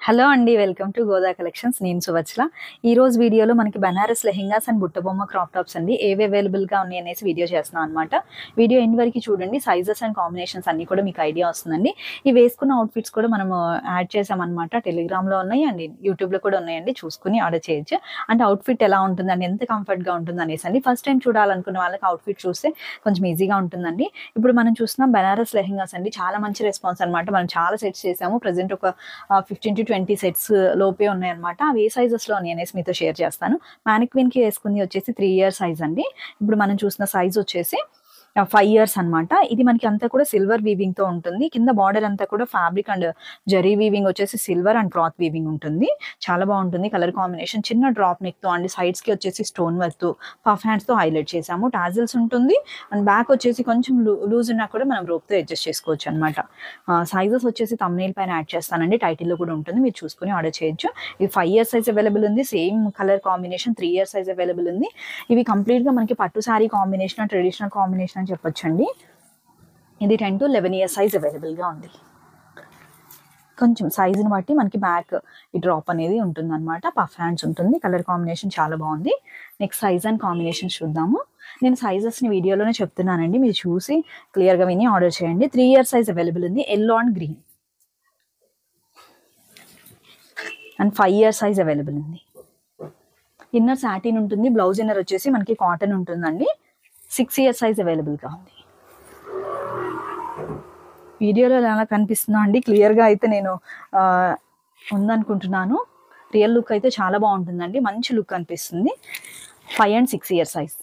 Hello అండి, welcome to Goda collections. నేను సువత్సల. ఈ రోజు వీడియోలో మనకి Banaras lehengas and Buttabomma crop tops అండి ఏవి అవైలబుల్గా ఉన్నాయి అనేసి వీడియో చేస్తున్నాను అనమాట. వీడియో ఎండ్ వరకు చూడండి. సైజెస్ అండ్ కాంబినేషన్స్ అన్ని కూడా మీకు ఐడియా వస్తుందండి. ఈ వేసుకున్న అవుట్ఫిట్స్ కూడా మనము యాడ్ చేసామన్నమాట. టెలిగ్రామ్లో ఉన్నాయి అండి, యూట్యూబ్లో కూడా ఉన్నాయండి. చూసుకుని ఆర్డర్ చేయొచ్చు. అంటే అవుట్ఫిట్ ఎలా ఉంటుందండి, ఎంత కంఫర్ట్గా ఉంటుంది అనేసి అండి. ఫస్ట్ టైం చూడాలనుకున్న వాళ్ళకి అవుట్ఫిట్ చూస్తే కొంచెం ఈజీగా ఉంటుందండి. ఇప్పుడు మనం చూస్తున్నాం బనారస్ లెహెంగాస్ అండి. చాలా మంచి రెస్పాన్స్ అనమాట. మనం చాలా సెట్స్ చేసాము. ప్రజెంట్ ఒక 15 to 20 సెట్స్ లోపే ఉన్నాయన్నమాట. అవి ఏ సైజెస్లో ఉన్నాయి అనేసి మీతో షేర్ చేస్తాను. మ్యానిక్విన్కి వేసుకుంది వచ్చేసి 3 year సైజ్ అండి. ఇప్పుడు మనం చూసిన సైజ్ వచ్చేసి 5 years అనమాట. ఇది మనకి అంతా కూడా సిల్వర్ వీవింగ్ తో ఉంటుంది. కింద బార్డర్ అంతా కూడా ఫ్యాబ్రిక్ అండ్ జరీ వీవింగ్ వచ్చేసి సిల్వర్ అండ్ క్లాత్ వీవింగ్ ఉంటుంది. చాలా బాగుంటుంది కలర్ కాంబినేషన్. చిన్న డ్రాప్ నెక్ తో అండ్ సైడ్స్ కి వచ్చేసి స్టోన్ వర్క్ తో పఫ్ హ్యాండ్స్ తో హైలైట్ చేసాము. టాజిల్స్ ఉంటుంది అండ్ బ్యాక్ వచ్చేసి కొంచెం లూజ్ ఉన్నా కూడా మనం రోప్ తో అడ్జస్ట్ చేసుకోవచ్చు అనమాట. సైజెస్ వచ్చేసి thumbnail పైన యాడ్ చేస్తానండి. టైటిల్ లో కూడా ఉంటుంది, మీరు చూసుకుని ఆర్డర్ చేయొచ్చు. ఇది 5 year సైజ్ అవైలబుల్ ఉంది. Same colour combination 3 year size available ఉంది. ఇవి కంప్లీట్ గా మనకి పట్టు శారీ కాంబినేషన్, ట్రెడిషనల్ కాంబినేషన్ అని చెప్పొచ్చండి. ఇది 10 to 11 year సైజ్ అవైలబుల్ గా ఉంది. కొంచెం సైజుని బట్టి మనకి బ్యాక్ ఈ డ్రాప్ అనేది ఉంటుంది అనమాట. పఫ్ హ్యాండ్స్ ఉంటుంది. కలర్ కాంబినేషన్ చాలా బాగుంది. నెక్స్ట్ సైజ్ అండ్ కాంబినేషన్ చూద్దాము. నేను సైజెస్ని వీడియోలోనే చెప్తున్నానండి, మీరు చూసి క్లియర్గా విని ఆర్డర్ చేయండి. 3 year సైజ్ అవైలబుల్ ఉంది. Yellow and green and 5 year size available ఉంది. ఇన్నర్ సాటిన్ ఉంటుంది. బ్లౌజ్ ఇన్నర్ వచ్చేసి మనకి కాటన్ ఉంటుందండి. 6 year సైజ్ అవైలబుల్గా ఉంది. వీడియోలో ఎలా కనిపిస్తుందో అండి, క్లియర్గా అయితే నేను ఉందనుకుంటున్నాను. రియల్ లుక్ అయితే చాలా బాగుంటుందండి. మంచి లుక్ అనిపిస్తుంది. 5 and 6 year size.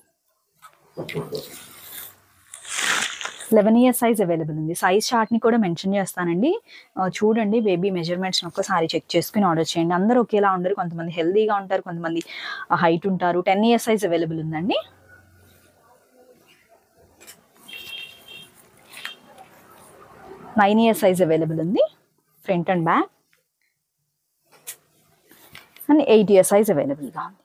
11 year size available ఉంది. సైజ్ చార్ట్ని కూడా మెన్షన్ చేస్తానండి. చూడండి, బేబీ మెజర్మెంట్స్ని ఒక్కసారి చెక్ చేసుకుని ఆర్డర్ చేయండి. అందరూ ఒకేలా ఉండరు. కొంతమంది హెల్దీగా ఉంటారు, కొంతమంది హైట్ ఉంటారు. 10 year సైజ్ అవైలబుల్ ఉందండి. 9 year సైజ్ అవైలబుల్ ఉంది. Front and back. And 8 year size అవైలబుల్గా ఉంది.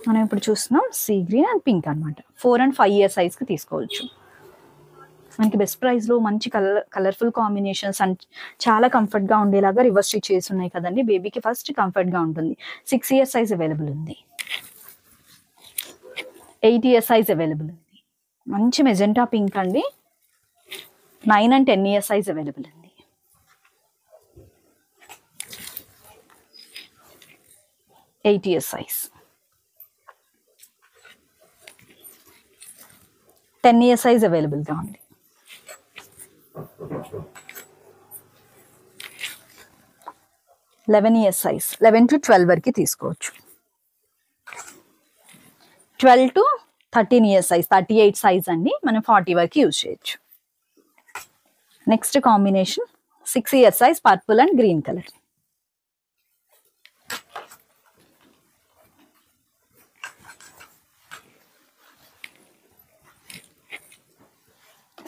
మనం ఇప్పుడు చూస్తున్నాం సీ గ్రీన్ అండ్ పింక్ అనమాట. 4 and 5 year సైజ్కి తీసుకోవచ్చు. మనకి బెస్ట్ ప్రైస్లో మంచి కలర్ఫుల్ కాంబినేషన్స్ అండ్ చాలా కంఫర్ట్గా ఉండేలాగా రివర్స్ స్టిచ్ చేసి ఉన్నాయి కదండి. బేబీకి ఫస్ట్ కంఫర్ట్గా ఉంటుంది. 6 year సైజ్ అవైలబుల్ ఉంది. 8 year సైజ్ అవైలబుల్ ఉంది. మంచి మెజెంటా పింక్ అండి. 9 and 10 year సైజ్ అవైలబుల్ ఉంది. 8 year సైజ్. 10 year సైజ్ అవైలబుల్గా ఉంది. 11 year సైజ్. 11 to 12 వరకు తీసుకోవచ్చు. 12 to 13 year సైజ్. 38 సైజ్ అండి. మనం 40 వరకు యూజ్ చేయొచ్చు. Next combination 6 year size, purple and green colour.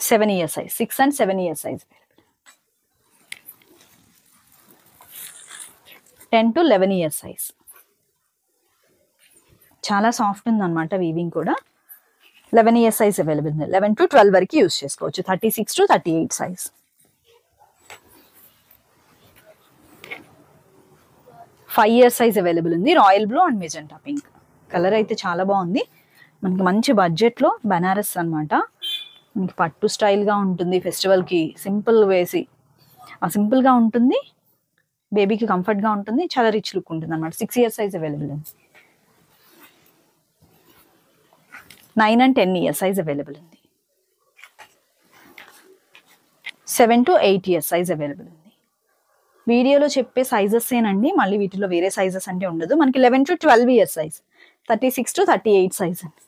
Seven year size. 6 and 7 year size. 10 to 11 year size. చాలా సాఫ్ట్ ఉంది అనమాట వీవింగ్ కూడా. 11 year సైజ్ అవైలబుల్ ఉంది. 11 to 12 వరకు యూజ్ చేసుకోవచ్చు. 36 to 38 size. 5 year size available ఉంది. Royal blue and magenta pink colour అయితే చాలా బాగుంది. మనకి మంచి బడ్జెట్లో బనారస్ అనమాట. మనకి పట్టు స్టైల్గా ఉంటుంది. ఫెస్టివల్కి సింపుల్ వేసి సింపుల్గా ఉంటుంది. బేబీకి కంఫర్ట్గా ఉంటుంది. చాలా రిచ్ లుక్ ఉంటుంది అనమాట. 6 year సైజ్ అవైలబుల్ ఉంది. 9 and 10 year సైజ్ అవైలబుల్ ఉంది. 7 to 8 year సైజ్ అవైలబుల్ ఉంది. వీడియోలో చెప్పే సైజెస్ ఏనండి, మళ్ళీ వీటిలో వేరే సైజెస్ అంటే ఉండదు. మనకి 11 to 12 year size. 36 to 38 size అండి.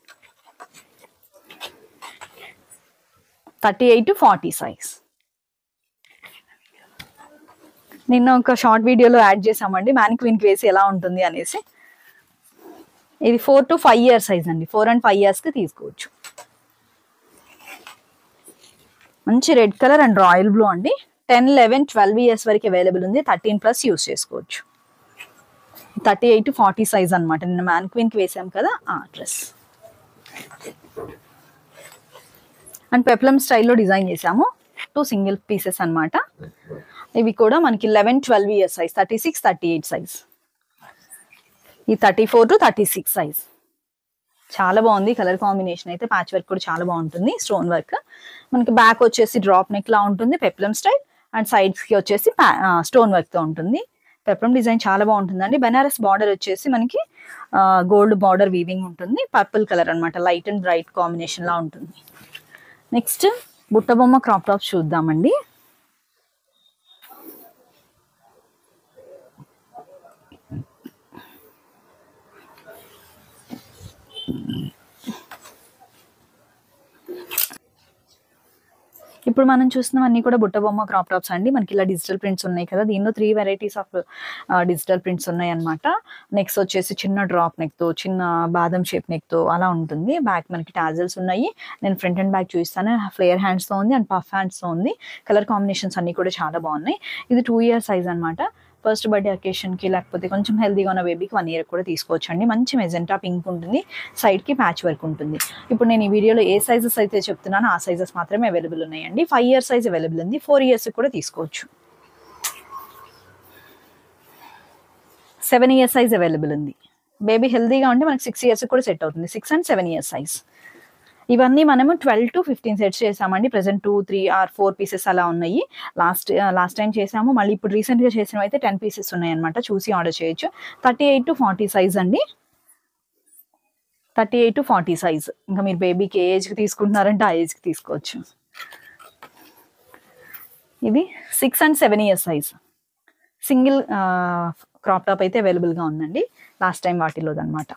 38 to 40 సైజ్. నిన్న ఒక షార్ట్ వీడియోలో యాడ్ చేసామండి మ్యానిక్విన్కి వేసి ఎలా ఉంటుంది అనేసి. ఇది 4 to 5 year సైజ్ అండి. 4 and 5 yearsకి తీసుకోవచ్చు. మంచి red colour and royal blue అండి. 10, 11, 12 years వరకు అవైలబుల్ ఉంది. 13+ యూస్ చేసుకోవచ్చు. 38 to 40 సైజ్ అనమాట. నిన్న మ్యానిక్విన్కి వేసాం కదా ఆ డ్రెస్. అండ్ పెప్లమ్ స్టైల్లో డిజైన్ చేసాము. టూ సింగిల్ పీసెస్ అన్నమాట. ఇవి కూడా మనకి 11-12 ఇయర్స్ సైజ్, 36-38 సైజ్, ఈ 34-36 సైజ్. చాలా బాగుంది కలర్ కాంబినేషన్ అయితే. ప్యాచ్ వర్క్ కూడా చాలా బాగుంటుంది, స్టోన్ వర్క్. మనకి బ్యాక్ వచ్చేసి డ్రాప్ నెక్ లా ఉంటుంది పెప్లమ్ స్టైల్, అండ్ సైడ్స్ కి వచ్చేసి స్టోన్ వర్క్ తో ఉంటుంది. పెప్లమ్ డిజైన్ చాలా బాగుంటుందండి. బెనారస్ బార్డర్ వచ్చేసి మనకి గోల్డ్ బార్డర్ వీవింగ్ ఉంటుంది. పర్పుల్ కలర్ అన్నమాట, లైట్ అండ్ బ్రైట్ కాంబినేషన్ లా ఉంటుంది. నెక్స్ట్ బుట్టబొమ్మ క్రాప్ టాప్ చూద్దామండి. ఇప్పుడు మనం చూస్తున్నవన్నీ కూడా బుట్టబొమ్మ క్రాప్ టాప్స్ అండి. మనకి ఇలా డిజిటల్ ప్రింట్స్ ఉన్నాయి కదా, దీనిలో 3 వెరైటీస్ ఆఫ్ డిజిటల్ ప్రింట్స్ ఉన్నాయి అనమాట. నెక్స్ట్ వచ్చేసి చిన్న డ్రాప్ నెక్ తో, చిన్న బాదం షేప్ నెక్ తో అలా ఉంటుంది. బ్యాక్ మనకి టాజల్స్ ఉన్నాయి. నేను ఫ్రంట్ అండ్ బ్యాక్ చూపిస్తాను. ఫ్లేయర్ హ్యాండ్స్ తో ఉంది అండ్ పఫ్ హ్యాండ్స్ తో ఉంది. కలర్ కాంబినేషన్స్ అన్ని కూడా చాలా బాగున్నాయి. ఇది 2 ఇయర్ సైజ్ అనమాట. ఫస్ట్ బర్త్డే అకేషన్ కి లేకపోతే కొంచెం హెల్దీగా ఉన్న బేబీకి 1 ఇయర్ కూడా తీసుకోవచ్చు అండి. మంచి మెజెంటా పింక్ ఉంటుంది, సైడ్ కి ప్యాచ్ వర్క్ ఉంటుంది. ఇప్పుడు నేను ఈ వీడియోలో ఏ సైజెస్ అయితే చెప్తున్నానో ఆ సైజెస్ మాత్రమే అవైలబుల్ ఉన్నాయండి. 5 ఇయర్ సైజ్ అవైలబుల్ ఉంది, 4 ఇయర్స్ కూడా తీసుకోవచ్చు. 7 ఇయర్ సైజ్ అవైలబుల్ ఉంది. బేబీ హెల్దీగా ఉంటే మనకి 6 ఇయర్స్ కూడా సెట్ అవుతుంది. 6 and 7 ఇయర్ సైజ్. ఇవన్నీ మనము 12-15 సెట్స్ చేసామండి. ప్రెసెంట్ 2, 3 or 4 పీసెస్ అలా ఉన్నాయి. లాస్ట్ టైం చేసాము, మళ్ళీ ఇప్పుడు రీసెంట్ గా చేసినవి అయితే 10 పీసెస్ ఉన్నాయి అనమాట. చూసి ఆర్డర్ చేయొచ్చు. 38-40 సైజ్ అండి. 38-40 సైజ్. ఇంకా మీరు బేబీకి ఏ ఏజ్ కి తీసుకుంటున్నారంటే ఆ ఏజ్ కి తీసుకోవచ్చు. ఇది 6 and 7 year size. Single crop top అయితే అవైలబుల్ గా ఉందండి, లాస్ట్ టైం వాటిలోదన్నమాట.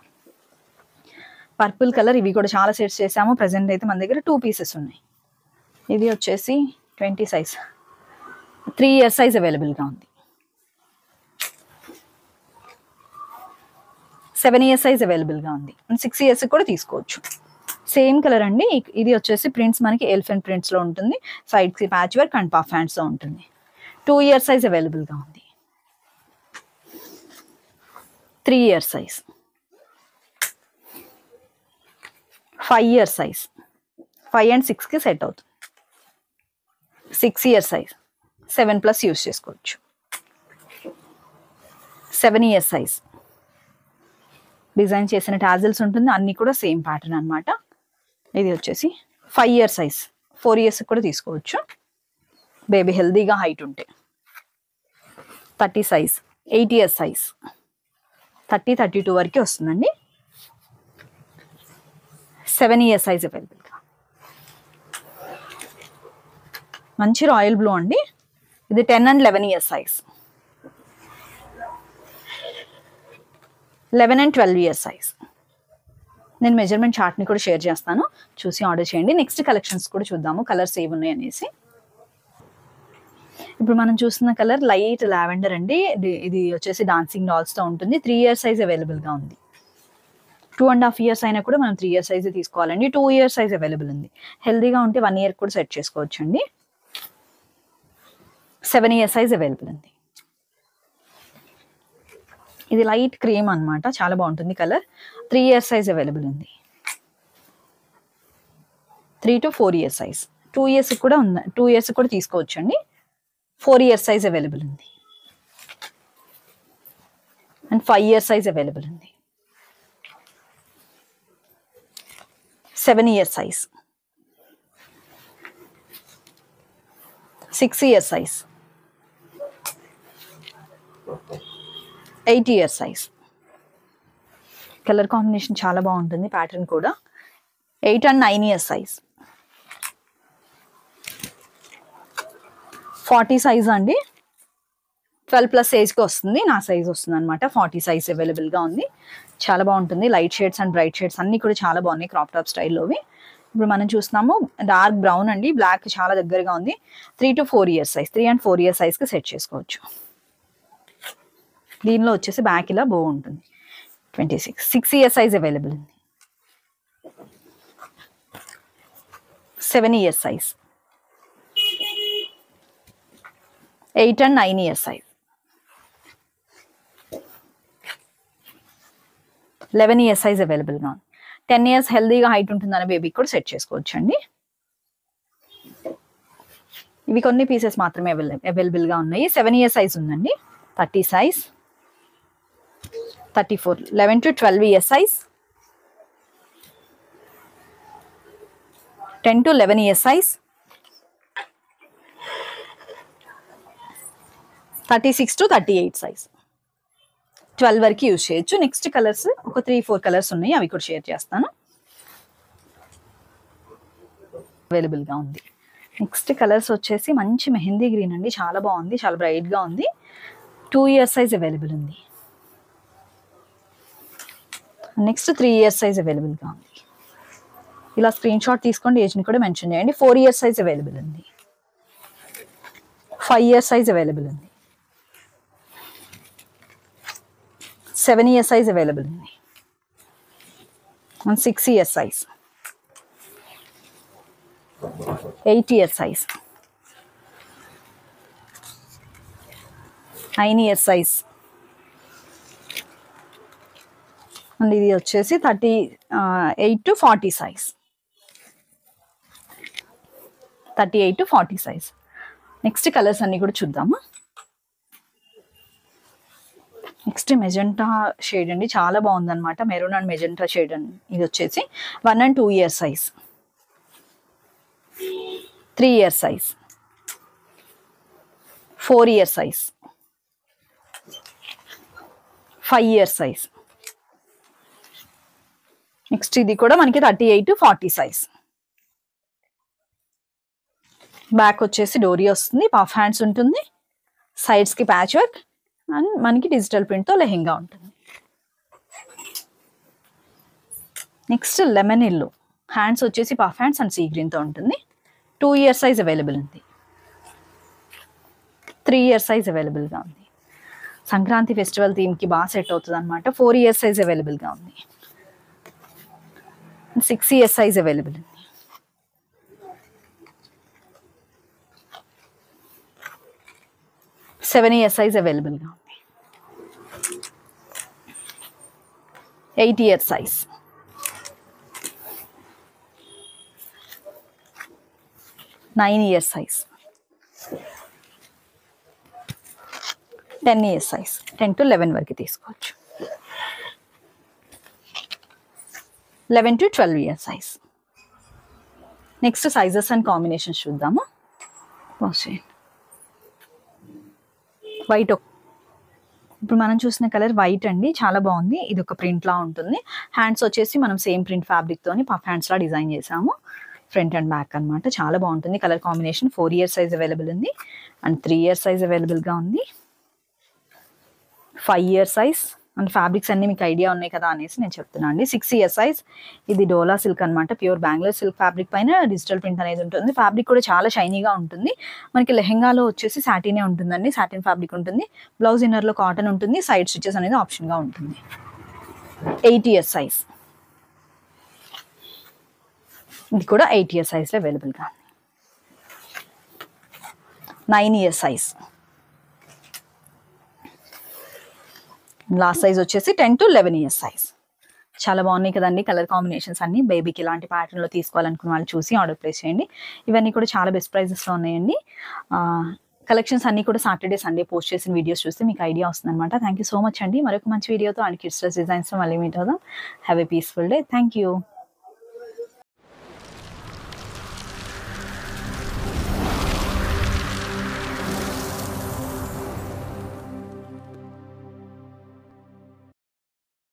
పర్పుల్ కలర్, ఇవి కూడా చాలా సెట్స్ చేసాము. ప్రెసెంట్ అయితే మన దగ్గర 2 పీసెస్ ఉన్నాయి. ఇది వచ్చేసి 20 సైజ్, 3 ఇయర్ సైజ్ అవైలబుల్ గా ఉంది. 7 ఇయర్ సైజ్ అవైలబుల్ గా ఉంది. 6 ఇయర్స్ కూడా తీసుకోవచ్చు. సేమ్ కలర్ అండి. ఇది వచ్చేసి ప్రింట్స్ మనకి ఎలిఫెంట్ ప్రింట్స్ లో ఉంటుంది. సైడ్ కి patch work and puff hands తో ఉంటుంది. 2 ఇయర్ సైజ్ అవైలబుల్ గా ఉంది. 3 year size, 5 year size, 5 and 6 కి సెట్ అవుతుంది. 6 ఇయర్ సైజ్, 7+ యూస్ చేసుకోవచ్చు. 7 ఇయర్ సైజ్, డిజైన్ చేసిన టాజిల్స్ ఉంటుంది, అన్ని కూడా సేమ్ ప్యాటర్న్ అనమాట. ఇది వచ్చేసి 5 ఇయర్ సైజ్, 4 ఇయర్స్ కూడా తీసుకోవచ్చు బేబీ హెల్దీగా హైట్ ఉంటే. 30 సైజ్, 8 ఇయర్ సైజ్, 30-32 వరకు వస్తుందండి. 7 ఇయర్ సైజ్ అవైలబుల్ గా. మంచి రాయల్ బ్లూ అండి. ఇది 10 and 11 year size, 11 and 12 year size. నేను మెజర్మెంట్ చార్ట్ ని కూడా షేర్ చేస్తాను, చూసి ఆర్డర్ చేయండి. నెక్స్ట్ కలెక్షన్స్ కూడా చూద్దాము, కలర్స్ ఏవి ఉన్నాయి అనేసి. ఇప్పుడు మనం చూస్తున్న కలర్ లైట్ లావెండర్ అండి. ఇది వచ్చేసి డాన్సింగ్ డాల్స్ తో ఉంటుంది. 3 ఇయర్ సైజ్ అవైలబుల్ గా ఉంది. 2.5 ఇయర్స్ అయినా కూడా మనం 3 ఇయర్ సైజ్ తీసుకోవాలండి. 2 ఇయర్ సైజ్ అవైలబుల్ ఉంది. హెల్దీగా ఉంటే 1 ఇయర్ కూడా సెట్ చేసుకోవచ్చు అండి. 7 ఇయర్ సైజ్ అవైలబుల్ ఉంది. ఇది లైట్ క్రీమ్ అన్నమాట, చాలా బాగుంటుంది కలర్. 3 ఇయర్ సైజ్ అవైలబుల్ ఉంది. 3 to 4 ఇయర్ సైజ్. 2 ఇయర్స్ కూడా ఉంది, 2 ఇయర్స్ కూడా తీసుకోవచ్చు అండి. 4 ఇయర్ సైజ్ అవైలబుల్ ఉంది అండ్ 5 ఇయర్ సైజ్ అవైలబుల్ ఉంది. 7 year size, 6 year size, 8 year size. Colour combination చాలా బాగుంటుంది, ప్యాటర్న్ కూడా. 8 and 9 ఇయర్ సైజ్. 40 సైజ్ అండి. 12+ ఏజ్కి వస్తుంది, నా సైజ్ వస్తుంది అనమాట. 40 సైజ్ అవైలబుల్ గా ఉంది. చాలా బాగుంటుంది. Light shades and bright shades అన్ని కూడా చాలా బాగున్నాయి క్రాప్ టాప్ స్టైల్లోవి. ఇప్పుడు మనం చూస్తున్నాము డార్క్ బ్రౌన్ అండి, బ్లాక్ చాలా దగ్గరగా ఉంది. 3 to 4 year size, 3 and 4 year సైజ్కి సెట్ చేసుకోవచ్చు. దీనిలో వచ్చేసి బ్యాక్ ఇలా బో ఉంటుంది. 6 ఇయర్ సైజ్ అవైలబుల్ ఉంది. 7 year size, 8 and 9 year size, 11 year size available గా ఉంది. 10 ఇయర్స్ హెల్దీగా హైట్ ఉంటుందని బేబీకి కూడా సెట్ చేసుకోవచ్చు అండి. ఇవి కొన్ని పీసెస్ మాత్రమే అవైలబుల్గా ఉన్నాయి. 7 ఇయర్ సైజ్ ఉందండి, 30 size, 34, 11 to 12 year size, 10 to 11 year size, 36 to 38 size, 12 వరకు యూజ్ చేయొచ్చు. నెక్స్ట్ కలర్స్ ఒక 3-4 కలర్స్ ఉన్నాయి, అవి కూడా షేర్ చేస్తాను. అవైలబుల్గా ఉంది. నెక్స్ట్ కలర్స్ వచ్చేసి మంచి మెహందీ గ్రీన్ అండి, చాలా బాగుంది, చాలా బ్రైట్గా ఉంది. 2 ఇయర్ సైజ్ అవైలబుల్ ఉంది. నెక్స్ట్ 3 ఇయర్ సైజ్ అవైలబుల్గా ఉంది. ఇలా స్క్రీన్ షాట్ తీసుకోండి, ఏజ్ని కూడా మెన్షన్ చేయండి. 4 ఇయర్ సైజ్ అవైలబుల్ ఉంది. 5 ఇయర్ సైజ్ అవైలబుల్ ఉంది. 7 ఇయర్ సైజ్ అవైలబుల్ ఉంది. 6 year size, 8 year size, 9 year size, and ఇది వచ్చేసి 38 to 40 size, 38 to 40 size. Next colours అన్ని కూడా చూద్దాము. నెక్స్ట్ మెజెంటా షేడ్ అండి, చాలా బాగుంది అనమాట. మెరూన్ అండ్ మెజెంటా షేడ్ అండి. ఇది వచ్చేసి 1 and 2 year size, 3 year size, 4 year size, 5 year size. Next ఇది కూడా మనకి 38 to 40 సైజ్. బ్యాక్ వచ్చేసి డోరీ వస్తుంది, పఫ్ హ్యాండ్స్ ఉంటుంది, సైడ్స్ కి ప్యాచ్ వర్క్ అండ్ మనకి డిజిటల్ ప్రింట్ తో లెహెంగా ఉంటుంది. నెక్స్ట్ లెమన్ ఎల్లో, హ్యాండ్స్ వచ్చేసి puff hands and sea green తో ఉంటుంది. 2 ఇయర్ సైజ్ అవైలబుల్ ఉంది. 3 ఇయర్ సైజ్ అవైలబుల్గా ఉంది. సంక్రాంతి ఫెస్టివల్ థీమ్కి బాగా సెట్ అవుతుంది అనమాట. 4 ఇయర్ సైజ్ అవైలబుల్గా ఉంది. 6 ఇయర్ సైజ్ అవైలబుల్ ఉంది. 7 ఇయర్ సైజ్ అవైలబుల్గా ఉంది. 8 year size, 9 year size, 10 year size, 10 to 11 వరకు తీసుకోవచ్చు. 11 to 12 year size. Next sizes and combinations చూద్దాము. వైట్, ఇప్పుడు మనం చూసిన కలర్ వైట్ అండి, చాలా బాగుంది. ఇది ఒక ప్రింట్ లా ఉంటుంది. హ్యాండ్స్ వచ్చేసి మనం సేమ్ ప్రింట్ ఫ్యాబ్రిక్ తోని పఫ్ హ్యాండ్స్ లా డిజైన్ చేసాము. ఫ్రంట్ అండ్ బ్యాక్ అనమాట, చాలా బాగుంటుంది. Colour combination 4 year size available ఉంది అండ్ 3 ఇయర్ సైజ్ అవైలబుల్గా ఉంది. 5 ఇయర్ సైజ్ అండ్ ఫ్యాబ్రిక్స్ అన్ని మీకు ఐడియా ఉన్నాయి కదా అనేసి నేను చెప్తున్నాను అండి. 6 ఇయర్ సైజ్, ఇది డోలా సిల్క్ అనమాట, ప్యూర్ బెంగళూరు సిల్క్ ఫ్యాబ్రిక్ పైన డిజిటల్ ప్రింట్ అనేది ఉంటుంది. ఫ్యాబ్రిక్ కూడా చాలా షైనీగా ఉంటుంది. మనకి లెహెంగాలో వచ్చేసి సాటినే ఉంటుందండి, సాటిన్ ఫ్యాబ్రిక్ ఉంటుంది. బ్లౌజ్ ఇన్నర్లో కాటన్ ఉంటుంది. సైడ్ స్టిచెస్ అనేది ఆప్షన్గా ఉంటుంది. 8 ఇయర్ సైజ్, ఇది కూడా 8 ఇయర్ సైజ్లో అవైలబుల్గా ఉంది. 9 ఇయర్ సైజ్, లాస్ట్ సైజ్ వచ్చేసి 10 to 11 ఇయర్ సైజ్. చాలా బాగున్నాయి కదండి కలర్ కాంబినేషన్స్ అన్ని. బేబీకి ఇలాంటి ప్యాటర్న్లో తీసుకోవాలనుకున్న వాళ్ళు చూసి ఆర్డర్ ప్లేస్ చేయండి. ఇవన్నీ కూడా చాలా బెస్ట్ ప్రైజెస్లో ఉన్నాయండి. కలెక్షన్స్ అన్ని కూడా సాటర్డే సండే పోస్ట్ చేసిన వీడియోస్ చూస్తే మీకు ఐడియా వస్తుంది అనమాట. థ్యాంక్ యూ సో మచ్ అండి. మరొక మంచి వీడియోతో అండ్ కిడ్స్ డ్రెస్ డిజైన్స్లో మళ్ళీ మీట్ అవుదాం. Have a peaceful day. Thank you.